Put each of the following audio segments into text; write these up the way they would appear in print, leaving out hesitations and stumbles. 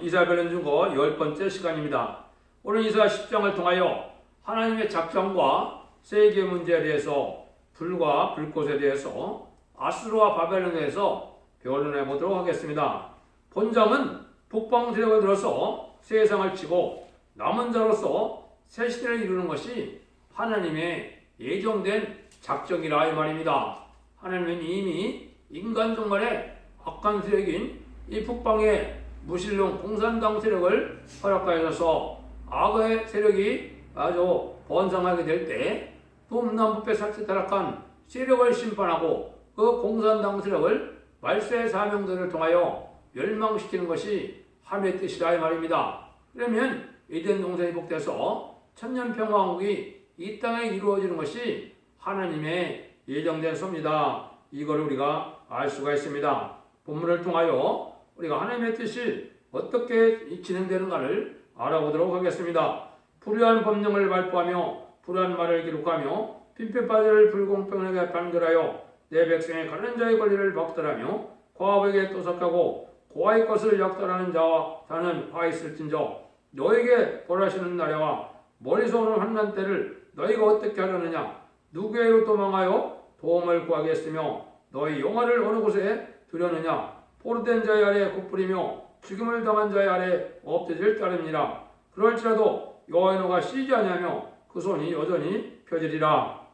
이사벨은 중고 10번째 시간입니다. 오늘 이사 10장을 통하여 하나님의 작정과 세계 문제에 대해서 불과 불꽃에 대해서 아수르와 바벨론에 대해서 변론해 보도록 하겠습니다. 본장은 북방 세력을 들어서 세상을 치고 남은 자로서 새 시대를 이루는 것이 하나님의 예정된 작정이라 이 말입니다. 하나님은 이미 인간 종말의 악한 세력인 이 북방의 무신론 공산당 세력을 허락하여서 악의 세력이 아주 번성하게 될 때 동남북배 사치 타락한 세력을 심판하고 그 공산당 세력을 말세의 사명들을 통하여 멸망시키는 것이 하나님의 뜻이라 이 말입니다. 그러면 에덴 동산이 복돼서 천년평화왕국이 이 땅에 이루어지는 것이 하나님의 예정된 섭니다. 이걸 우리가 알 수가 있습니다. 본문을 통하여 우리가 하나님의 뜻이 어떻게 진행되는가를 알아보도록 하겠습니다. 불의한 법령을 발부하며 불의한 말을 기록하며 빈폐파들을 불공평하게 판결하여 내 백성의 가는 자의 권리를 박탈하며 고압에게 토삭하고 고아의 것을 약탈하는 자와 자는 화 있을진저 너에게 벌하시는 나라와 머리서 오는 환난 때를 너희가 어떻게 하려느냐 누구에게로 도망하여 도움을 구하겠으며 너희 영화를 어느 곳에 두려느냐 포로된 자의 아래 굽부리며 죽임을 당한 자의 아래 엎드질 따름이라 그럴지라도 여호와의 노가 쉬지 아니하며 그 손이 여전히 펴지리라.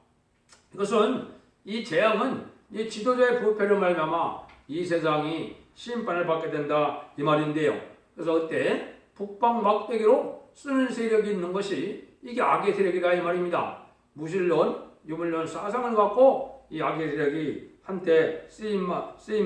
이것은 이 재앙은 이 지도자의 부패로 말미암아 이 세상이 심판을 받게 된다 이 말인데요. 그래서 그때 북방 막대기로 쓰는 세력이 있는 것이 이게 악의 세력이다 이 말입니다. 무신론, 유물론 사상을 갖고 이 악의 세력이 한때 쓰임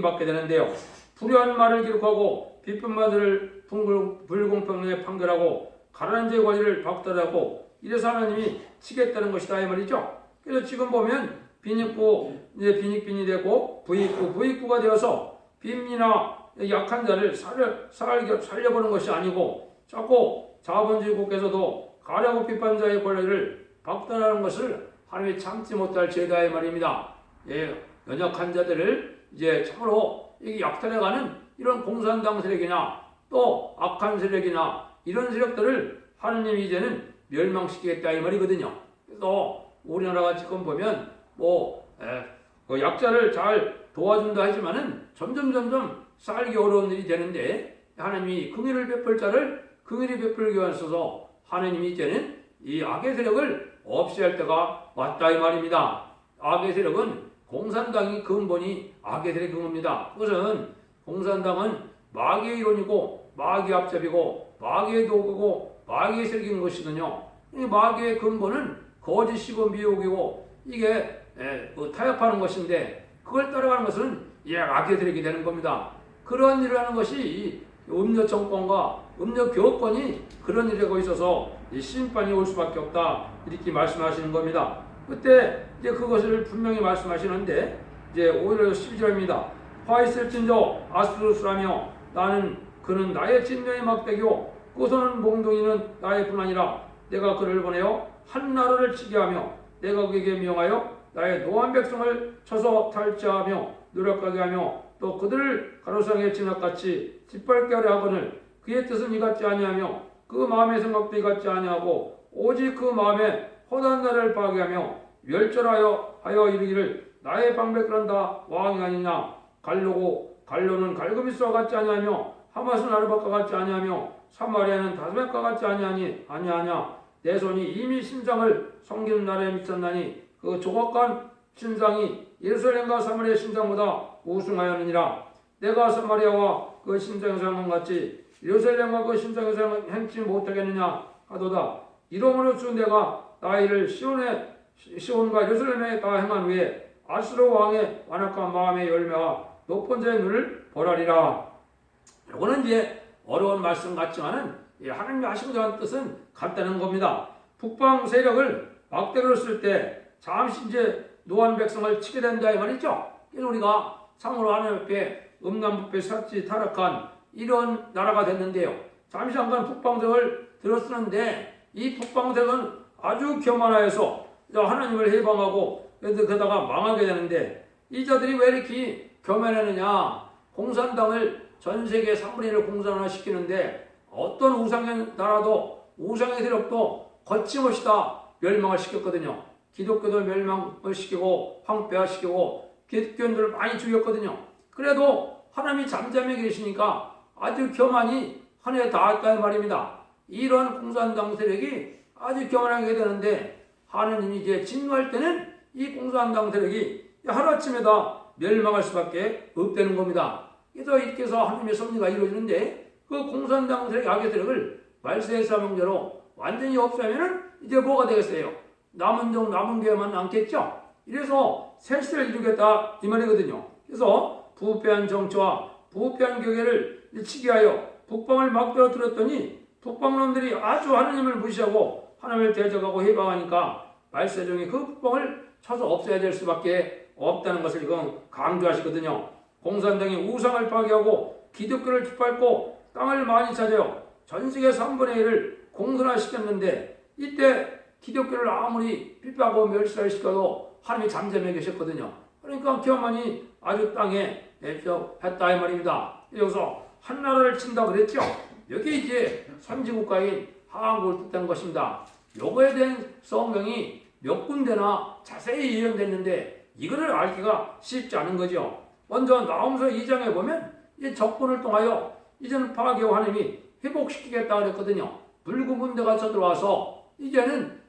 받게 되는데요. 불의한 말을 기록하고 비판만들을 불공평하게 판결하고 가난한 자의 권리를 박탈하고 이래서 하나님이 치겠다는 것이다 이 말이죠. 그래서 지금 보면 빈익부 이제 빈익빈이 되고 부익부가 되어서 빈민이나 약한 자를 살려보는 것이 아니고 자꾸 자본주의 국에서도 가려고 비판자의 권리를 박탈하는 것을 하나님이 참지 못할 죄다 이 말입니다. 예, 연약한 자들을 이제 참으로 이게 약탈해가는 이런 공산당 세력이나 또 악한 세력이나 이런 세력들을 하느님이 이제는 멸망시키겠다 이 말이거든요. 그래서 우리나라가 지금 보면 약자를 잘 도와준다 하지만은 점점 살기 어려운 일이 되는데 하나님이 긍휼을 베풀 자를 긍휼히 베풀기 위해서 하나님이 이제는 이 악의 세력을 없애할 때가 왔다 이 말입니다. 악의 세력은 공산당이 근본이 악의 세력이 근본입니다. 그것은 공산당은 마귀의 이론이고 마귀의 앞잡이고 마귀의 도구고 마귀의 세력인 것이거든요. 이 마귀의 근본은 거짓이고 미혹이고 이게 타협하는 것인데 그걸 따라가는 것은 악의 세력이 되는 겁니다. 그런 일을 하는 것이 음료 정권과 음료 교권이 그런 일에 거 있어서 심판이 올 수밖에 없다 이렇게 말씀하시는 겁니다. 그때 이제 그것을 분명히 말씀하시는데 이제 오히려 12절입니다. 화 있을진저 아수르스라며 나는 그는 나의 진노의 막대기요 그 손은 몽둥이는 나의 뿐 아니라 내가 그를 보내어 한 나라를 치게 하며 내가 그에게 명하여 나의 노한 백성을 쳐서 탈취하며 노력하게 하며 또 그들을 가로상의 진압같이 짓밟게 하려 하거늘 그의 뜻은 이같지 아니하며 그 마음의 생각도 이같지 아니하고 오직 그 마음에 허다한 나라를 파괴하며 멸절하여 이르기를 나의 방백을 다 왕이 아니냐 갈로는 갈그미스와 같지 아니하며 하맛은 아르박과 같지 아니하며 사마리아는 다스맥과 같지 아니하냐 내 손이 이미 신장을 섬기는 나라에 미쳤나니 그 조각한 신장이 예루살렘과 사마리아 신장보다 우승하였느니라. 내가 사마리아와 그 신장에서 한것 같이 예루살렘과 그 신장에서 행치 못하겠느냐 하도다. 이러므로써 내가 나이를 시온과 예루살렘에 다 행한 후에 아수르 왕의 완악한 마음의 열매와 높은 자의 눈을 벌하리라. 이거는 이제 어려운 말씀 같지만은 하나님이 하시고자 하는 뜻은 같다는 겁니다. 북방 세력을 막대기로 쓸 때 잠시 이제 노한 백성을 치게 된다 이 말이죠. 그래서 우리가 참으로 하나님 앞에 음란부패 사치 타락한 이런 나라가 됐는데요. 잠시 잠깐 북방색을 들어쓰는데 이 북방색은 아주 교만하여서 하나님을 해방하고 그러다가 망하게 되는데 이 자들이 왜 이렇게 교만하느냐. 공산당을 전 세계 3분의 1을 공산화 시키는데 어떤 우상의 나라도 우상의 세력도 거침없이 다 멸망을 시켰거든요. 기독교도 멸망을 시키고 황폐화시키고 기독교인들을 많이 죽였거든요. 그래도 하나님이 잠잠해 계시니까 아주 교만이 하늘에 닿았다 말입니다. 이런 공산당 세력이 아주 교만하게 되는데 하나님이 이제 진노할 때는 이 공산당 세력이 하루아침에 다 멸망할 수밖에 없다는 겁니다. 그래서 이렇게 해서 하나님의 섭리가 이루어지는데 그 공산당 세력, 악의 세력을 말세의 사명제로 완전히 없애면은 이제 뭐가 되겠어요? 남은 종, 남은 교회만 남겠죠? 이래서 새시대를 이루겠다 이 말이거든요. 그래서 부패한 정치와 부패한 교회를 일치게 하여 북방을 막대로 들었더니 북방놈들이 아주 하나님을 무시하고 하나님을 대적하고 해방하니까 말세종이 그 북방을 쳐서 없애야 될 수밖에 없다는 것을 지금 강조하시거든요. 공산당이 우상을 파괴하고 기독교를 짓밟고 땅을 많이 차지하여 전세계 3분의 1을 공산화시켰는데 이때 기독교를 아무리 핍박하고 멸시를 시켜도 하나님이 잠잠해 계셨거든요. 그러니까 교만이 아주 땅에 했다 이 말입니다. 여기서 한 나라를 친다 그랬죠. 여기 이제 선진국가인 한국을 뜻한 것입니다. 요거에 대한 성경이 몇 군데나 자세히 예언됐는데 이거를 알기가 쉽지 않은 거죠. 먼저 나홈서 2장에 보면 이 적군을 통하여 이제는 파괴하고 하나님이 회복시키겠다 그랬거든요. 붉은 군대가 쳐들어와서 이제는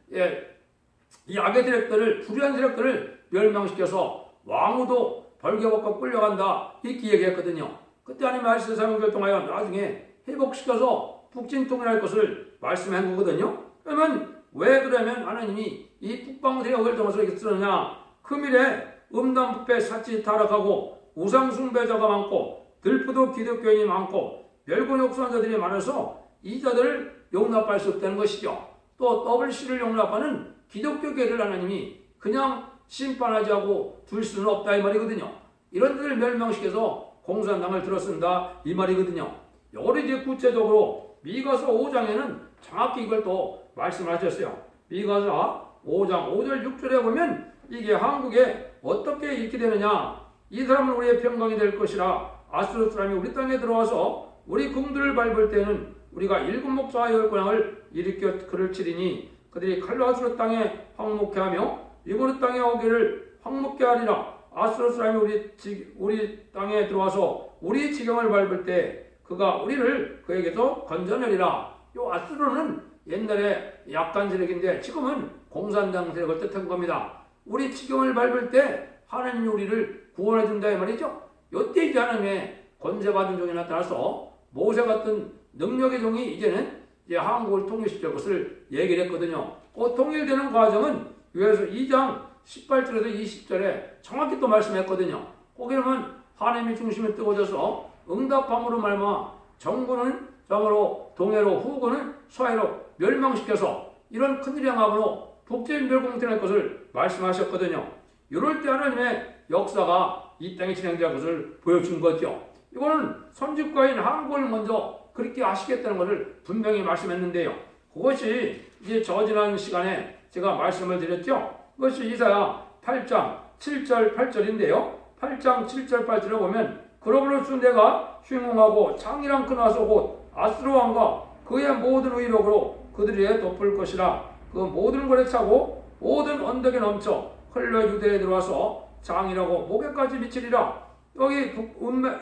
이 악의 세력들을 불의한 세력들을 멸망시켜서 왕후도 벌겨벗고 끌려간다 이렇게 얘기했거든요. 그때 하나님 말씀 사명을 통하여 나중에 회복시켜서 북진통일할 것을 말씀한 거거든요. 그러면 왜 그러면 하나님이 이 북방 세력을 통해서 이렇게 쓰느냐? 금일에 음란부패 사치 타락하고 우상숭배자가 많고 들푸도 기독교인이 많고 멸곤욕수한자들이 많아서 이 자들을 용납할 수 없다는 것이죠. 또 WC를 용납하는 기독교계를 하나님이 그냥 심판하지 하고 둘 수는 없다 이 말이거든요. 이런 데를 멸망시켜서 공산당을 들어쓴다 이 말이거든요. 요거를 이제 구체적으로 미가서 5장에는 정확히 이걸 또 말씀하셨어요. 미가서 5장 5절 6절에 보면 이게 한국에 어떻게 이렇게 되느냐. 이 사람은 우리의 평강이 될 것이라. 아수르 사람이 우리 땅에 들어와서 우리 궁들을 밟을 때는 우리가 일곱 목사와 열 고향을 일으켜 그를 치리니 그들이 칼로 아수르 땅에 황목해 하며 이고르 땅에 오기를 황목해 하리라. 아수르 사람이 우리 땅에 들어와서 우리 지경을 밟을 때 그가 우리를 그에게서 건져내리라. 요 아수르는 옛날에 약간 세력인데 지금은 공산당 세력을 뜻한 겁니다. 우리 지경을 밟을 때 하나님이 우리를 구원해 준다 이 말이죠. 요때 이제 하나님의 권세받은 종이 나타나서 모세 같은 능력의 종이 이제는 이제 한국을 통일시킬 것을 얘기를 했거든요. 그 통일되는 과정은 요에서 2장 18절에서 20절에 정확히 또 말씀했거든요. 거기 보면 하나님의 중심에 뜨거워져서 응답함으로 말미암아 정부는 정으로 동해로 후군은 서해로 멸망시켜서 이런 큰일의 행함으로 북진 멸공될 것을 말씀하셨거든요. 이럴 때 하나님의 역사가 이 땅에 진행될 것을 보여준 거죠. 이거는 선지국가인 한국을 먼저 그렇게 하시겠다는 것을 분명히 말씀했는데요. 그것이 이제 저지난 시간에 제가 말씀을 드렸죠. 그것이 이사야 8장 7절 8절인데요. 8장 7절 8절에 보면 그러므로 내가 흉흉하고 창이랑 큰 화소 곧 아수르 왕과 그의 모든 의력으로 그들에게 덮을 것이라. 그 모든 곳에 차고 모든 언덕에 넘쳐 흘러 유대에 들어와서 장이라고 목에까지 미치리라. 여기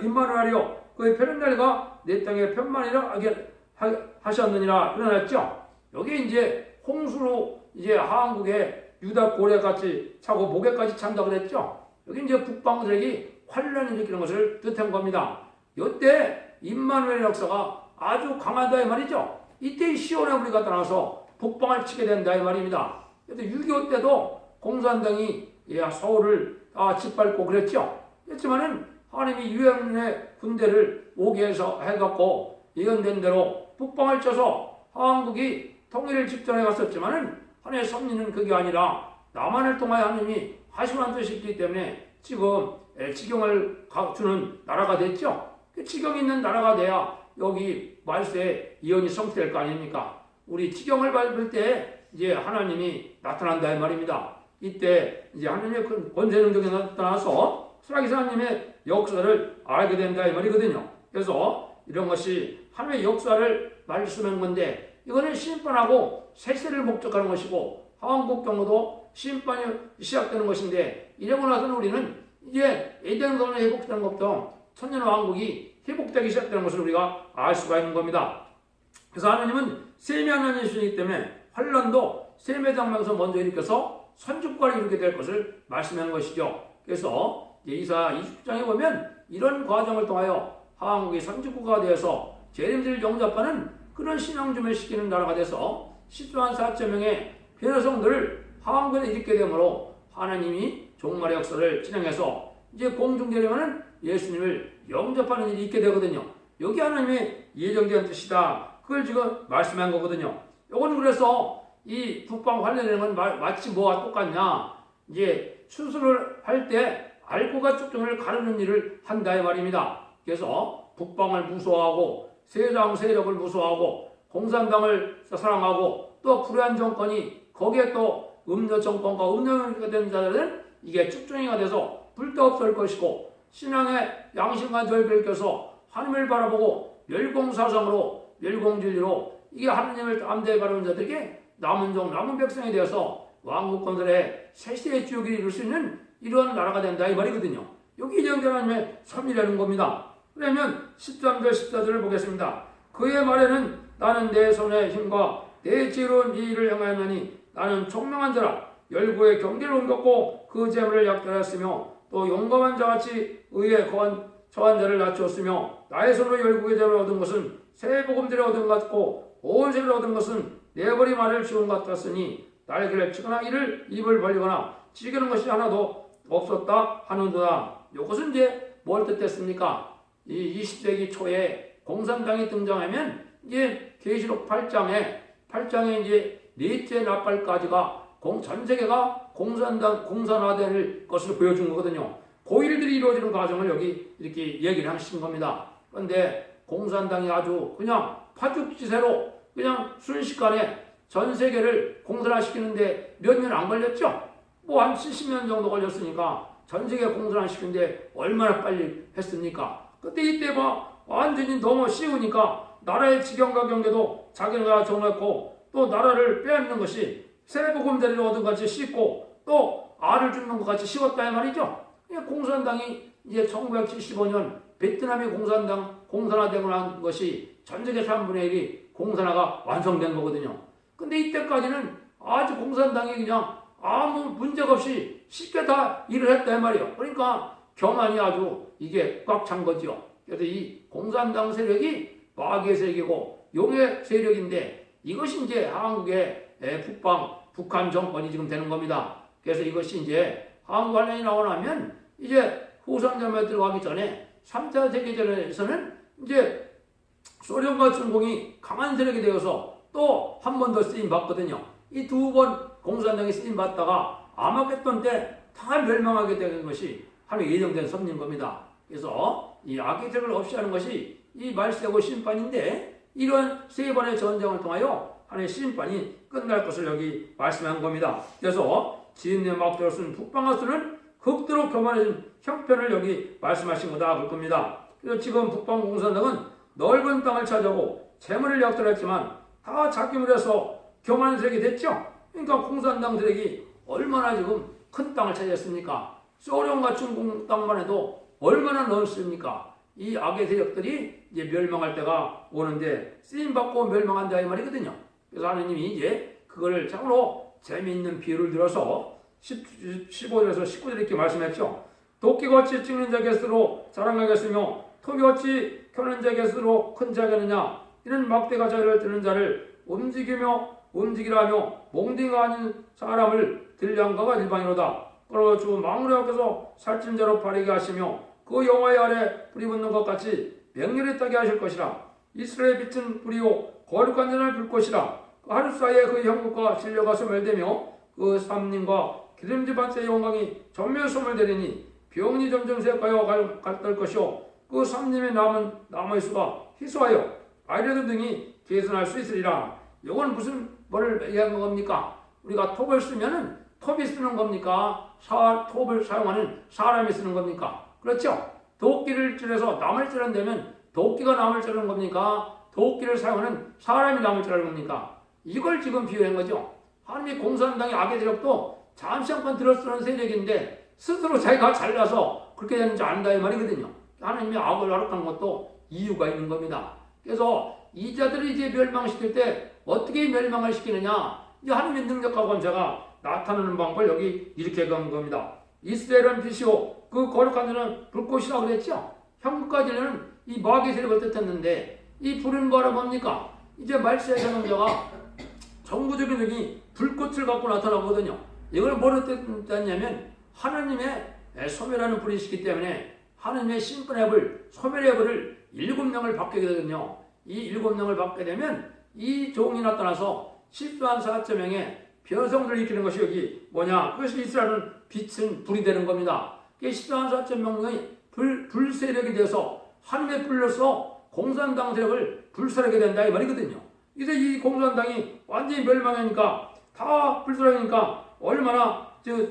임마누엘이여 그의 편한 날과 내 땅에 편만이라 하셨느니라 일어났죠. 여기 이제 홍수로 이제 한국에 유다 고래같이 차고 목에까지 찬다 그랬죠. 여기 이제 북방 세력이 환란을 일으키는 것을 뜻한 겁니다. 이때 임마누엘 역사가 아주 강하다 이 말이죠. 이때 시온에 우리가 따라서 북방을 치게 된다 이 말입니다. 그래서 6.25 때도 공산당이 서울을 짓밟고 그랬죠. 그렇지만은 하나님이 유엔의 군대를 오게 해서 해갖고 예언된 대로 북방을 쳐서 한국이 통일을 직전에 갔었지만은 하나님의 섭리는 그게 아니라 남한을 통하여 하나님이 하시는 뜻이 있기 때문에 지금 지경을 주는 나라가 됐죠. 그 지경이 있는 나라가 돼야 여기 말세에 예언이 성취될 거 아닙니까? 우리 지경을 밟을 때 이제 하나님이 나타난다 이 말입니다. 이때 이제 하나님의 권세 능력이 나타나서 수라기 하나님의 역사를 알게 된다 이 말이거든요. 그래서 이런 것이 하나님의 역사를 말씀한 건데 이거는 심판하고 세세를 목적하는 것이고 하왕국 경우도 심판이 시작되는 것인데 이러고 나서는 우리는 이제 에덴 동산이 회복되는 것부터 천년 왕국이 회복되기 시작되는 것을 우리가 알 수가 있는 겁니다. 그래서 하나님은 셈의 하나님이시기 때문에 환란도 셈의 장막에서 먼저 일으켜서 선지국가를 이루게 될 것을 말씀하는 것이죠. 그래서 이사 20장에 보면 이런 과정을 통하여 하왕국이 선지국가가 되어서 재림들을 영접하는 그런 신앙주를 시키는 나라가 돼서 10조 4천 명의 변호성들을 하왕국에 일으키게 되므로 하나님이 종말의 역사를 진행해서 이제 공중되려면 예수님을 영접하는 일이 있게 되거든요. 여기 하나님의 예정된 뜻이다. 그걸 지금 말씀한 거거든요. 요거는 그래서 이 북방 환란이라는 건 마치 뭐와 똑같냐. 이제 수술을 할 때 알코가 축종을 가르는 일을 한다 이 말입니다. 그래서 북방을 무서워하고 세상 세력을 무서워하고 공산당을 사랑하고 또 불의한 정권이 거기에 또 음녀 정권과 음녀가 된 자들은 이게 축종이가 돼서 불도 없을 것이고 신앙의 양심과 절개를 껴서 하나님을 바라보고 멸공사상으로 멸공진리로 이게 하나님을 담대히 바라보는 자들에게 남은 종 남은 백성이 되어서 왕국 건설에 세세의 주역을 이룰 수 있는 이러한 나라가 된다 이 말이거든요. 여기 예정된 하나님의 섭리라는 겁니다. 그러면 13절 14절을 보겠습니다. 그의 말에는 나는 내 손의 힘과 내 지혜로운 일을 행하였나니 나는 총명한 자라 열고의 경계를 옮겼고 그 재물을 약탈하였으며 또 용감한 자같이 의에 처한 자를 낮추었으며 나의 손으로 열국의 재물을 얻은 것은 새 복음들을 얻은 것 같고 온 세를 얻은 것은 내 머리 말을 지운 것 같았으니 날개를 치거나 이를 입을 벌리거나 지키는 것이 하나도 없었다 하는도다. 이것은 이제 뭘 뜻했습니까? 이 20세기 초에 공산당이 등장하면 이제 계시록 8장에 이제 넷째 나팔까지가 전 세계가 공산화될 것을 보여준 거거든요. 그 일들이 이루어지는 과정을 여기 이렇게 얘기를 하신 겁니다. 그런데 공산당이 아주 그냥 파죽지세로 그냥 순식간에 전 세계를 공산화시키는데 몇 년 안 걸렸죠? 뭐 한 70년 정도 걸렸으니까 전 세계 공산화시키는데 얼마나 빨리 했습니까? 그때 이때 완전히 너무 쉬우니까 나라의 지경과 경계도 자기가 정했고 또 나라를 빼앗는 것이 새복음자리를 얻은 것 같이 쉽고 또 알을 줍는 것 같이 쉬웠다 이 말이죠. 공산당이 이제 1975년 베트남이 공산화되고 난 것이 전 세계 3분의 1이 공산화가 완성된 거거든요. 근데 이때까지는 아주 공산당이 그냥 아무 문제가 없이 쉽게 다 일을 했다 이 말이에요. 그러니까 경안이 아주 이게 꽉 찬 거죠. 그래서 이 공산당 세력이 마귀의 세력이고 용의 세력인데 이것이 이제 한국의 북한 정권이 지금 되는 겁니다. 그래서 이것이 이제 한국 관련이 나오면 이제 후손자매 들어가기 전에 3차 세계대전에서는 이제 소련과 중공이 강한 세력이 되어서 또 한 번 더 쓰임 받거든요. 이 두 번 공산당이 쓰임 받다가 아마겟돈 때 다 멸망하게 되는 것이 하나의 예정된 섭리인 겁니다. 그래서 이 악의 세력을 없이 하는 것이 이 말세고 심판인데 이런 세 번의 전쟁을 통하여 하나의 심판이 끝날 것을 여기 말씀한 겁니다. 그래서 지인의 막대로 쓴 북방아수는 극도로 교만해진 형편을 여기 말씀하신 거다 볼 겁니다. 그래서 지금 북방 공산당은 넓은 땅을 차지하고 재물을 약탈했지만 다 자기 물에서 교만한 세력이 됐죠. 그러니까 공산당 세력이 얼마나 지금 큰 땅을 차지했습니까? 소련과 중국 땅만 해도 얼마나 넓습니까? 이 악의 세력들이 이제 멸망할 때가 오는데 쓰임받고 멸망한다 이 말이거든요. 그래서 하나님이 이제 그거를 참으로 재미있는 비유를 들어서 15절에서 19절 이렇게 말씀했죠. 도끼같이 찍는 자 겟으로 자랑하겠으며 토기같이 켜는 자 겟으로 큰 자겠느냐. 이는 막대가 자를 드는 자를 움직이라 하며 몽둥이가 아닌 사람을 들량가가 일반이로다. 그러므로 주 망우리 앞에서 살찐 자로 바르게 하시며 그 영화의 아래 불이 붙는 것 같이 맹렬히 타게 하실 것이라. 이스라엘 빛은 불이요 거룩한 자를 불 것이라. 그 하루 사이에 그 형국과 진료가 소멸되며 그 삼림과 기름진 밭의 영광이 전면 소멸되리니 병이 점점 새까여 갈떨 것이요 그 삼림의 남은 나무의 수가 희소하여 아이레드 등이 개선할 수 있으리라. 이건 무슨 뭐를 얘기하는 겁니까? 우리가 톱을 쓰면은 톱이 쓰는 겁니까? 톱을 사용하는 사람이 쓰는 겁니까? 그렇죠? 도끼를 찔러서 나무를 찔러내면 도끼가 남을 줄 아는 겁니까? 도끼를 사용하는 사람이 남을 줄 아는 겁니까? 이걸 지금 비유한 거죠. 하나님의 공산당의 악의 세력도 잠시 한번 들어쓰는 세력인데 스스로 자기가 잘나서 그렇게 되는지 안다 이 말이거든요. 하나님의 악을 허락한 것도 이유가 있는 겁니다. 그래서 이 자들을 이제 멸망시킬 때 어떻게 멸망을 시키느냐? 이제 하나님의 능력과 권세가 나타나는 방법을 여기 이렇게 간 겁니다. 이스라엘은 빛이요 그 거룩한 자는 불꽃이라고 그랬죠. 현금까지는 이 마귀 세력을 뜻했는데 이 불은 뭐라 뭡니까? 이제 말세의 선언자가 정부적인 능이 불꽃을 갖고 나타나거든요. 이걸 뭐로 뜻하냐면 하나님의 소멸하는 불이시기 때문에 하나님의 심판의 불, 소멸의 불을 7명을 받게 되거든요. 이 7명을 받게 되면 이 종이 나타나서 10만 4천 명의 변성들을 일으키는 것이 여기 뭐냐? 그것이 이스라엘은 빛은 불이 되는 겁니다. 10만 4천 명의 불세력이 돼서 하나님의 불로서 공산당 세력을 불살하게 된다 이 말이거든요. 이제 이 공산당이 완전히 멸망하니까 다 불살하니까 얼마나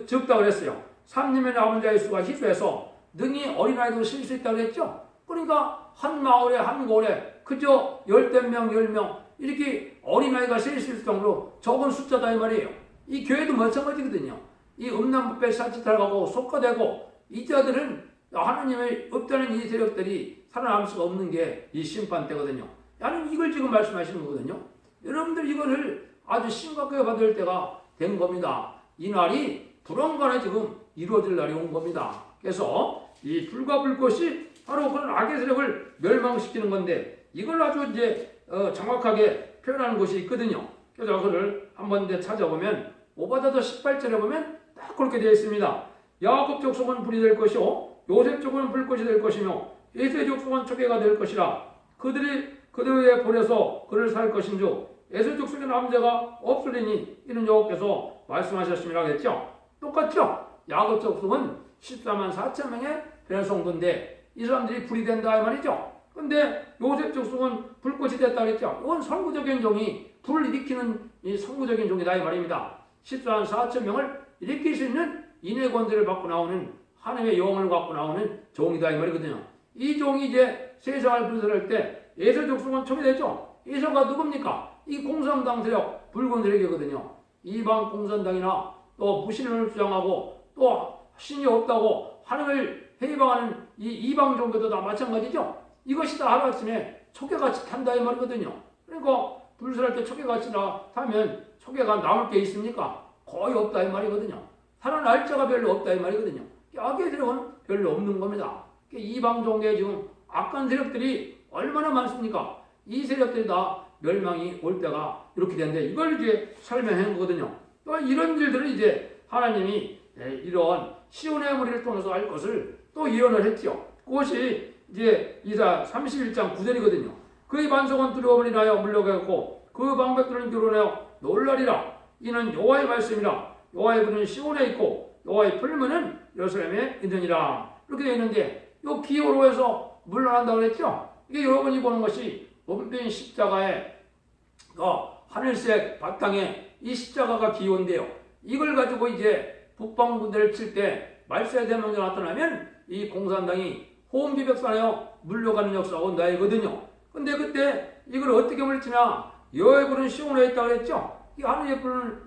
적다고 그랬어요. 3년의 남은 자의 수가 희소해서 능히 어린아이도 쓸 수 있다고 그랬죠. 그러니까 한 마을에 한 고을에 그저 10명 10명 이렇게 어린아이가 쓸 수 있을 정도로 적은 숫자다 이 말이에요. 이 교회도 마찬가지거든요. 이 음란부패 사치탈하고 속화되고 이 자들은 하나님의 없다는 이 세력들이 살아남을 수가 없는 게 이 심판 때거든요. 나는 이걸 지금 말씀하시는 거거든요. 여러분들 이거를 아주 심각하게 받을 때가 된 겁니다. 이 날이 불언간에 지금 이루어질 날이 온 겁니다. 그래서 이 불과 불꽃이 바로 그런 악의 세력을 멸망시키는 건데 이걸 아주 이제 정확하게 표현하는 것이 있거든요. 그래서 그걸 한번 이제 찾아보면 오바다도 18절에 보면 딱 그렇게 되어 있습니다. 야곱 족속은 불이 될 것이요 요셉 족속은 불꽃이 될 것이며 에세 족속은 초계가 될 것이라 그들이 그들의 볼에서 그를 살 것인즉 에세 족속의 남자가 없으리니 이는 여호와께서 말씀하셨습니다 했죠. 똑같죠? 야곱 족속은 14만 4천 명의 변성도인데 이 사람들이 불이 된다 이 말이죠. 근데 요셉 족속은 불꽃이 됐다 그랬죠. 이건 선구적인 종이 불을 일으키는 이 선구적인 종이다 이 말입니다. 14만 4천 명을 일으킬 수 있는 인의 권세를 받고 나오는 하나님의 영을 갖고 나오는 종이다 이 말이거든요. 이 종이 이제 세상을 불살할 때 에서 족속은 촉이 되죠. 에서가 누굽니까? 이 공산당 세력, 붉은 세력이거든요. 이방 공산당이나 또 무신을 주장하고 또 신이 없다고 하나님을 해방하는 이 이방 종교도 다 마찬가지죠. 이것이 다 하루아침에 촉개같이 탄다 이 말이거든요. 그러니까 불살할 때 촉개같이 타면 촉개가 남을 게 있습니까? 거의 없다 이 말이거든요. 살아날 자가 별로 없다 이 말이거든요. 악의 세력은 별로 없는 겁니다. 이방 종교의 지금 악한 세력들이 얼마나 많습니까? 이 세력들이 다 멸망이 올 때가 이렇게 되는데 이걸 이제 설명한 거거든요. 또 이런 일들을 이제 하나님이 이런 시온의 무리를 통해서 할 것을 또 예언을 했죠. 그것이 이제 이사 31장 9절이거든요. 그의 반석은 두려움을 인하여 물러가고 그 방백들은 결혼하여 놀라리라. 이는 여호와의 말씀이라. 여호와의 불은 시온에 있고 여호와의 풀무는 예루살렘에 있느니라. 이렇게 되어 있는데 이 기호로에서 물러난다고 그랬죠. 이게 여러분이 보는 것이 몸된 십자가의 하늘색 바탕에 이 십자가가 기호인데요. 이걸 가지고 이제 북방군대를 칠 때 말세의 대명이 나타나면 이 공산당이 호음비백산하여 물러가는 역사가 온다 이거든요. 근데 그때 이걸 어떻게 물리치냐? 여호와의 불은 시온에 있다고 그랬죠. 이 하늘의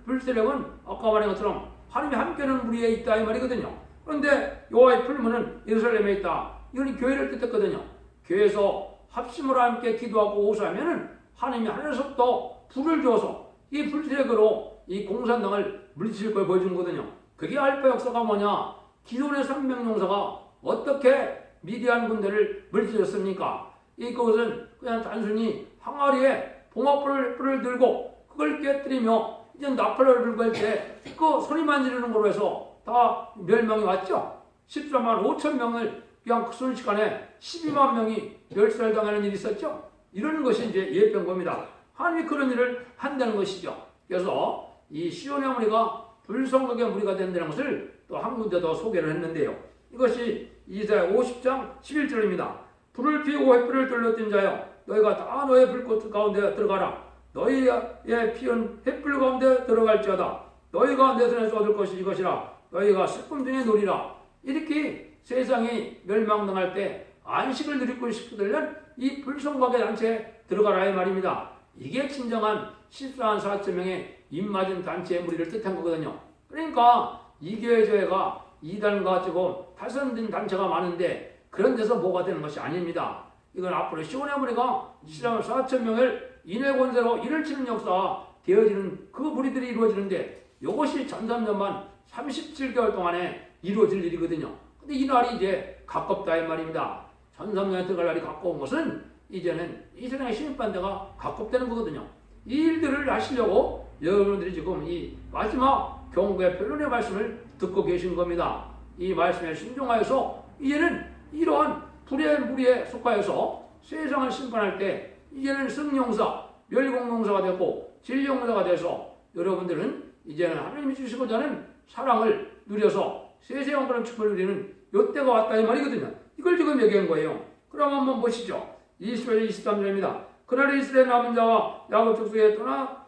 불세력은 아까 말한 것처럼 하나님이 함께하는 무리에 있다 이 말이거든요. 그런데 여호와의 풀무는 예루살렘에 있다. 이건 교회를 뜻했거든요. 교회에서 합심으로 함께 기도하고 호소하면은 하나님이 하늘에서부터 불을 줘서 이 불세력으로 이 공산당을 물리칠 걸 보여준 거거든요. 그게 알파 역사가 뭐냐? 기존의 300용사가 어떻게 미디안 군대를 물리쳤습니까? 이것은 그냥 단순히 항아리에 봉화불을 들고 그걸 깨뜨리며 이제 나팔을 들고 할 때 그 소리만 지르는 걸로 해서 다 멸망이 왔죠. 14만 5천 명을 그냥 순식간에 12만 명이 멸살당하는 일이 있었죠. 이런 것이 이제 예표인 겁니다. 하나님이 그런 일을 한다는 것이죠. 그래서 이 시온의 무리가 불성극의 무리가 된다는 것을 또 한 군데 더 소개를 했는데요. 이것이 이사야 50장 11절입니다. 불을 피우고 횃불을 들렀던 자여 너희가 다 너의 불꽃 가운데 들어가라. 너희의 피은 횃불 가운데 들어갈지어다. 너희가 내 손에서 얻을 것이 이것이라. 너희가 슬픔 중에 누리라. 이렇게 세상이 멸망당할 때 안식을 누리고 싶으려면 이 불성각의 단체에 들어가라 이 말입니다. 이게 진정한 14만 4천 명의 입맞은 단체의 무리를 뜻한 거거든요. 그러니까 이교회조회가 이단과 지금 파손된 단체가 많은데 그런 데서 뭐가 되는 것이 아닙니다. 이건 앞으로 시온의 무리가 14만 4천 명을 인해 권세로 일을 치는 역사 되어지는 그 무리들이 이루어지는데 이것이 전삼년만 37개월 동안에 이루어질 일이거든요. 근데 이 날이 이제 가깝다 이 말입니다. 전삼년에 들어갈 날이 가까운 것은 이제는 이 세상의 심판대가 가깝다는 거거든요. 이 일들을 하시려고 여러분들이 지금 이 마지막 경고의 변론의 말씀을 듣고 계신 겁니다. 이 말씀에 순종하여서 이제는 이러한 불의 무리에 속하여서 세상을 심판할 때 이제는 승용사, 멸공용사가 되고 진용사가 돼서 여러분들은 이제는 하나님이 주시고자 하는 사랑을 누려서 세세왕권의 축복을 누리는 요때가 왔다 이 말이거든요. 이걸 지금 얘기한 거예요. 그럼 한번 보시죠. 20절 23절입니다. 그날에 이스라엘 남은 자와 야곱 족속에 떠나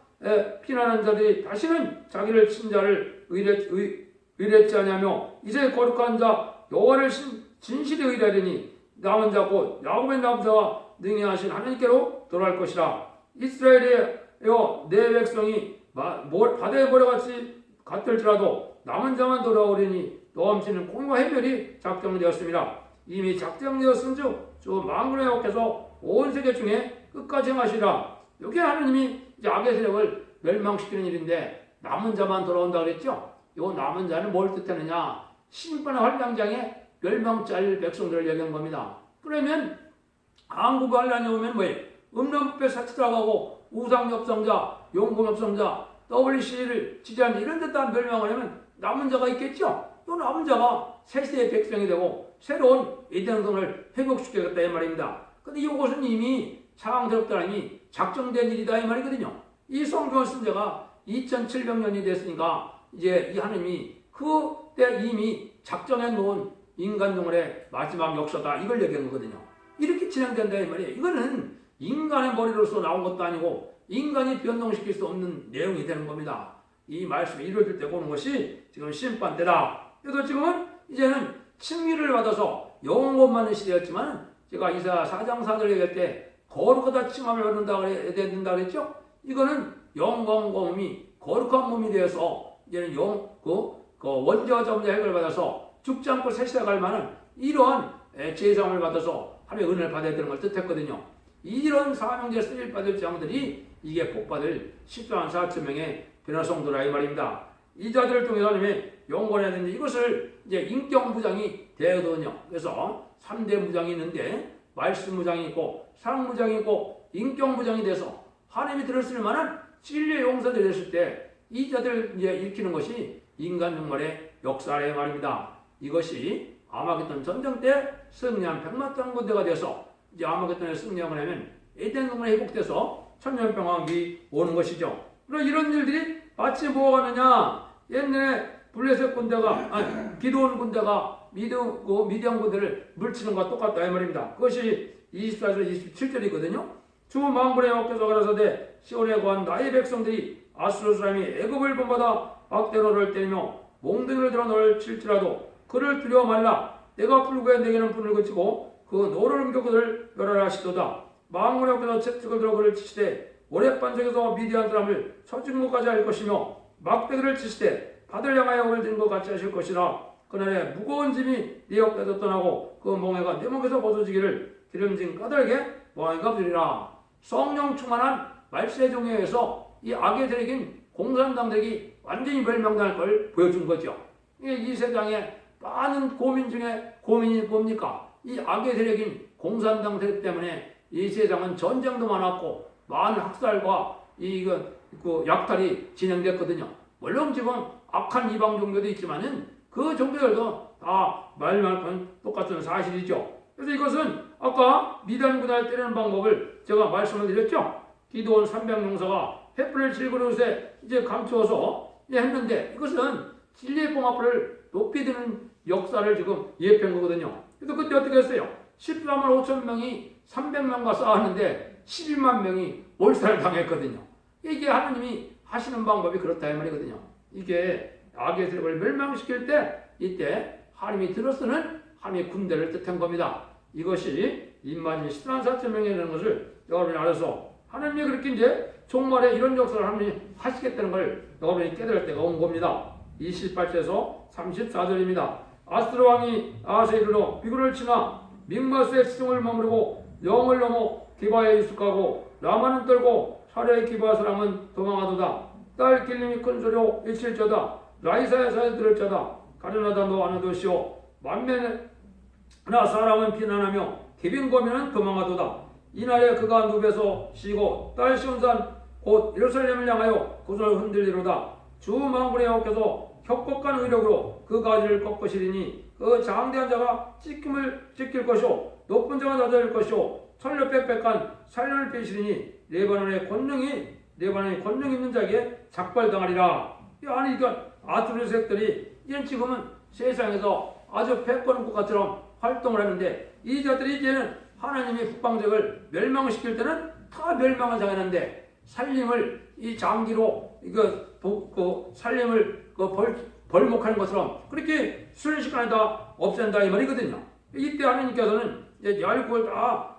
피난한 자들이 다시는 자기를 친자를 의뢰치 아니하며 이제 거룩한 자 여호와를 진실히 의뢰하리니 남은 자 곧 야곱의 남은 자와 능히 하신 하나님께로 돌아갈 것이라. 이스라엘이여 내 백성이 바다의 모래같이 같을지라도 남은 자만 돌아오리니 넘치는 공과 해별이 작정되었습니다. 이미 작정되었은즉 주 만군의 여호와께서 온 세계 중에 끝까지 행하시라. 이게 하나님이 이제 악의 세력을 멸망시키는 일인데 남은 자만 돌아온다 그랬죠. 이 남은 자는 뭘 뜻하느냐? 심판의 활장장에 멸망짤 백성들을 얘기한 겁니다. 그러면 한국 환란이 오면 뭐예요? 음란부패 사치들어가고 우상협성자, 용공협성자, WC를 지지하는 이런 데다 멸망을 하면 남은 자가 있겠죠? 이 남은 자가 새 시대의 백성이 되고 새로운 에덴성을 회복시키겠다 이 말입니다. 근데 이것은 이미 창세롭다니 작정된 일이다 이 말이거든요. 이 성경을 쓴 지가 2700년이 됐으니까 이제 이 하나님이 그때 이미 작정해 놓은 인간동물의 마지막 역사다 이걸 얘기한 거거든요. 이렇게 진행된다 이 말이에요. 이거는 인간의 머리로서 나온 것도 아니고 인간이 변동시킬 수 없는 내용이 되는 겁니다. 이 말씀이 이루어질 때 보는 것이 지금 심판 때다. 그래서 지금은 이제는 칭의를 받아서 영원 많은 시대였지만 제가 이사야 4장 4절 얘기할 때 거룩하다 칭함을 받는다 된다 그랬죠? 이거는 영광 몸이 거룩한 몸이 되어서 이제는 원죄와 점자 해결을 받아서 죽지 않고 새 시대 갈 만한 이러한 제사함을 받아서 하나님의 은혜를 받아야 되는 걸 뜻했거든요. 이런 사명제 쓰임 받을 자들이 이게 복받을 14만 4천 명의 변화성도라 이 말입니다. 이 자들을 통해서 하나님의 영원해야 되는데 이것을 이제 인격무장이 되거든요. 그래서 3대 무장이 있는데 말씀무장이 있고 사랑무장이 있고 인격무장이 돼서 하나님이 들었을 만한 진리의 용사들이 됐을 때 이 자들을 이제 일으키는 것이 인간 정말의 역사래 말입니다. 이것이 아마겟돈 전쟁 때 승리한 백마땅 군대가 돼서 이제 아마겟돈에 승리하고 나면 에덴 동물이 회복돼서 천년평화기 오는 것이죠. 그럼 이런 일들이 마치 뭐가 하느냐? 옛날에 블레셋 군대가 기드온 군대가 미디안 군대를 물치는 것과 똑같다 이 말입니다. 그것이 24절 27절이거든요. 주 만군의 여호와께서 가라사대 시온에 거한 나의 백성들이 아수르 사람이 애굽을 본받아 악대로를 때리며 몽둥이를 들어 너를 칠지라도 그를 두려워 말라. 내가 불구에 내게는 불을 그치고 그 노를 옮겨 그를 멸하라 하시도다. 만군의 여호와께서 채찍을 들어 그를 치시되 모래반석에서 미디안 사람을 쳐죽은 것까지 할 것이며 막대기를 치시되 바다를 향하여 오를 드는 것 같이 하실 것이라. 그날에 무거운 짐이 네 옆에서 떠나고 그 멍에가 네 목에서 벗어지기를 기름진 까닭에 멍에가 부리라. 성령 충만한 말세의 종에 의해서 이 악의 세력인 공산당들이 완전히 멸망당할 걸 보여준 거죠. 이 세상에 많은 고민 중에 고민이 뭡니까? 이 악의 세력인 공산당 세력 때문에 이 세상은 전쟁도 많았고 많은 학살과 약탈이 진행됐거든요. 물론 지금 악한 이방 종교도 있지만은 그 종교들도 다 말만 똑같은 사실이죠. 그래서 이것은 아까 미디안 군대를 때리는 방법을 제가 말씀을 드렸죠. 기드온 300용사가 횃불을 질그릇에 이제 감추어서 했는데 이것은 진리의 봉합을 높이 드는 역사를 지금 예표한 거거든요. 그래서 그때 어떻게 했어요? 14만 5천 명이 300명과 싸웠는데 12만 명이 몰살을 당했거든요. 이게 하나님이 하시는 방법이 그렇다 이 말이거든요. 이게 악의 세력을 멸망시킬 때 이때 하나님이 들어서는 하나님의 군대를 뜻한 겁니다. 이것이 임만이 14만 4천 명이라는 것을 여러분이 알아서 하나님이 그렇게 이제 종말에 이런 역사를 하나님이 하시겠다는 걸 여러분이 깨달을 때가 온 겁니다. 28절에서 34절입니다. 아스로 왕이 아하스에 이르러 비굴을 치나 믹마스의 시종을 머무르고 영을 넘어 기바에 익숙하고 라마는 떨고 사려의 기바 사람은 도망하도다. 딸 길림이 큰 소리로 외칠 자다. 라이사의 사에 들을 자다. 가련하다 너 안하도시오. 만면나 사람은 피난하며 기빈거면은 도망하도다. 이날에 그가 눕에서 쉬고 딸 시온산 곧 예루살렘을 향하여 구슬을 흔들리로다. 주 만군의 여호와께서 협곡한 의력으로 그 가지를 꺾으시리니 그 장대한 자가 찍힐 것이요 높은 자가 낮아질 것이요 철로 빽빽한 산련을 빼시리니 레바논의 권능 있는 자에게 작발당하리라. 아니 그러니까 아수르 색들이 이런 지금은 세상에서 아주 패권한 국가처럼 활동을 하는데 이 자들이 이제는 하나님의 북방적을 멸망시킬 때는 다 멸망을 당하는데 살림을 이 장기로 살림을 벌목하는 것처럼 그렇게 순식간에 다 없앤다 이 말이거든요. 이때 하나님께서는 이제 열국을 다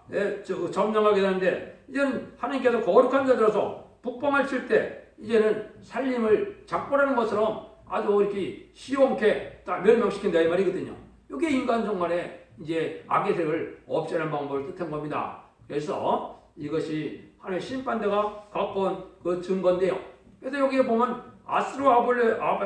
점령하게 되는데 이제는 하나님께서 거룩한 자들어서 북방을 칠 때 이제는 살림을 작벌하는 것처럼 아주 이렇게 시원케 다 멸망시킨다 이 말이거든요. 이게 인간 종말의 이제 악의 색을 없애는 방법을 뜻한 겁니다. 그래서 이것이 하나님의 심판대가 갖고 온 그 증거인데요. 그래서 여기에 보면 아스루와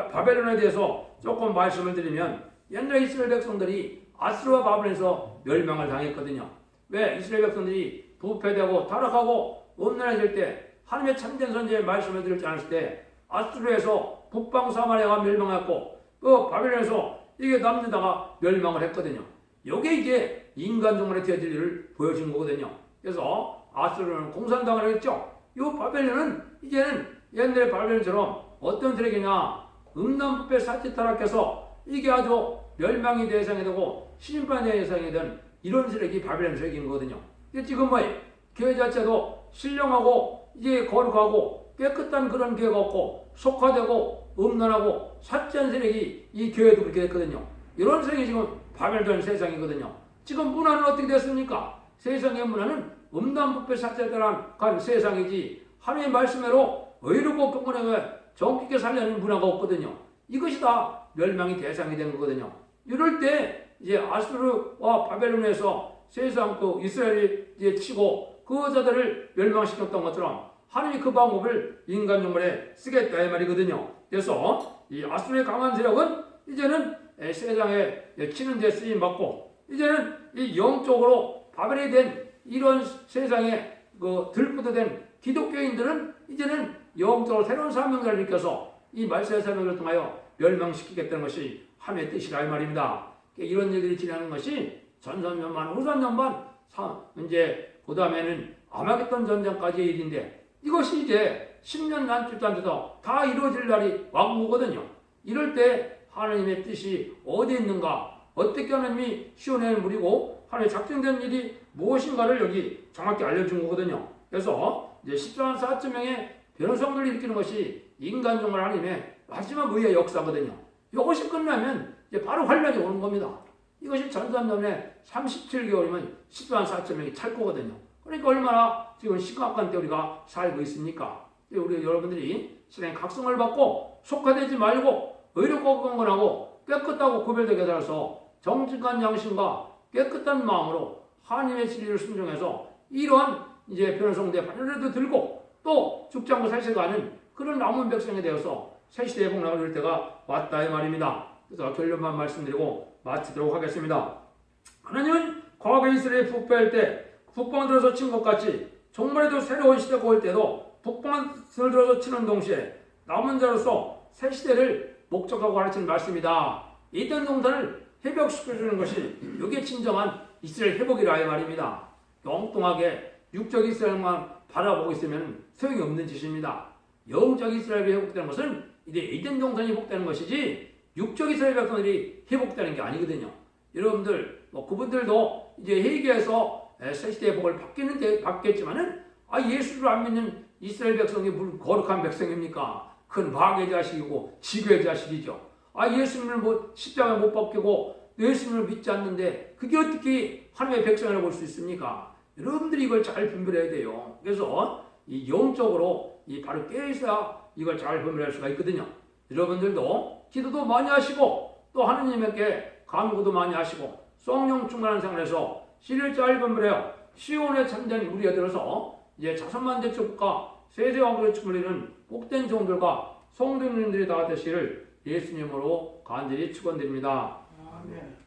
바벨론에 대해서 조금 말씀을 드리면 옛날 이스라엘 백성들이 아스루와 바벨론에서 멸망을 당했거든요. 왜? 이스라엘 백성들이 부패되고 타락하고 음란해질 때 하나님의 참된 선지의 말씀을 드리지 않았을 때 아스루에서 북방 사마리아가 멸망했고 또 바벨론에서 이게 남유다가 멸망을 했거든요. 이게 이제 인간 종말의 되어질 일을 보여준 거거든요. 그래서 아스루는 공산당을 했죠. 이 바벨론은 이제는 옛날의 바벨론처럼 어떤 세력이냐 음란부패 사치타락해서 이게 아주 멸망의 대상이 되고 심판의 대상이 된 이런 세력이 바벨론 세력인 거거든요. 지금 교회 자체도 신령하고 이제 거룩하고 깨끗한 그런 교회가 없고 속화되고 음란하고 사치한 세력이 이 교회도 그렇게 됐거든요. 이런 세력이 지금 바벨론 세상이거든요. 지금 문화는 어떻게 됐습니까? 세상의 문화는 음란부패 사치타락한 세상이지 하나님의 말씀대로 의롭고 경건하게 정직하게 살려는 문화가 없거든요. 이것이 다 멸망의 대상이 된 거거든요. 이럴 때 이제 아수르와 바벨론에서 세상 이스라엘이 이제 치고 그 여자들을 멸망시켰던 것처럼 하나님이 그 방법을 인간 종말에 쓰겠다 이 말이거든요. 그래서 이 아수르의 강한 세력은 이제는 세상에 치는 데 쓰임 받고 이제는 이 영적으로 바벨이 된 이런 세상에 들뿌듯된 기독교인들은 이제는 영적으로 새로운 사명을 일으켜서 이 말세의 사명을 통하여 멸망시키겠다는 것이 하나님의 뜻이라 이 말입니다. 이런 일들이 진행하는 것이 전선전반 후선전반 이제 그 다음에는 아마겟돈 전쟁까지의 일인데 이것이 이제 10년 난주도 안 돼서 다 이루어질 날이 왕 오거든요. 이럴 때 하나님의 뜻이 어디 있는가 어떻게 하나님이 시온의 물이고 하나님의 작정된 일이 무엇인가를 여기 정확히 알려준 거거든요. 그래서 이제 14만 4천 명의 변호성들을 일으키는 것이 인간 종말 하나님의 마지막 의의 역사거든요. 이것이 끝나면 이제 바로 환란이 오는 겁니다. 이것이 전산전에 37개월이면 14만 4천 명이 찰 거거든요. 그러니까 얼마나 지금 심각한 때 우리가 살고 있습니까? 우리 여러분들이 신앙의 각성을 받고 속화되지 말고 의롭고 경건하고 깨끗하고 구별되게 살아서 정직한 양심과 깨끗한 마음으로 하나님의 진리를 순종해서 이러한 이제 변호성대 반열에도 들고 또 죽지 않고 살 수가 하는 그런 남은 백성이 되어서 새 시대의 복락을 이룰 때가 왔다 이 말입니다. 그래서 결론만 말씀드리고 마치도록 하겠습니다. 하나님은 과거 이스라엘이 부패할 때 북방을 들어서 친 것 같이 종말에도 새로운 시대가 올 때도 북방을 들어서 치는 동시에 남은 자로서 새 시대를 목적하고 가르치는 말씀이다. 이던 동산을 회복시켜주는 것이 이게 진정한 이스라엘 회복이라 이 말입니다. 엉뚱하게 육적 이스라엘만 바라보고 있으면 소용이 없는 짓입니다. 영적 이스라엘이 회복되는 것은 이제 에덴 동산이 회복되는 것이지 육적 이스라엘 백성들이 회복되는 게 아니거든요. 여러분들 그분들도 이제 회개해서 새 시대의 복을 받겠지만은 예수를 안 믿는 이스라엘 백성이 무슨 거룩한 백성입니까? 큰 마귀의 자식이고 지교의 자식이죠. 예수님을 십자가에 못 박히고 예수님을 믿지 않는데 그게 어떻게 하나님의 백성이라고 볼 수 있습니까? 여러분들이 이걸 잘 분별해야 돼요. 그래서 이 영적으로 이 바로 깨어있어야 이걸 잘 분별할 수가 있거든요. 여러분들도 기도도 많이 하시고 또 하느님께 간구도 많이 하시고 성령 충만한 생활에서 씨를 잘 분별해요. 시온의 참된 무리에 들어서 이제 자손만 대축과 세세 왕국의 춤을 이루는 복된 종들과 성도님들이 다 되시를 예수님으로 간절히 축원드립니다. 아멘.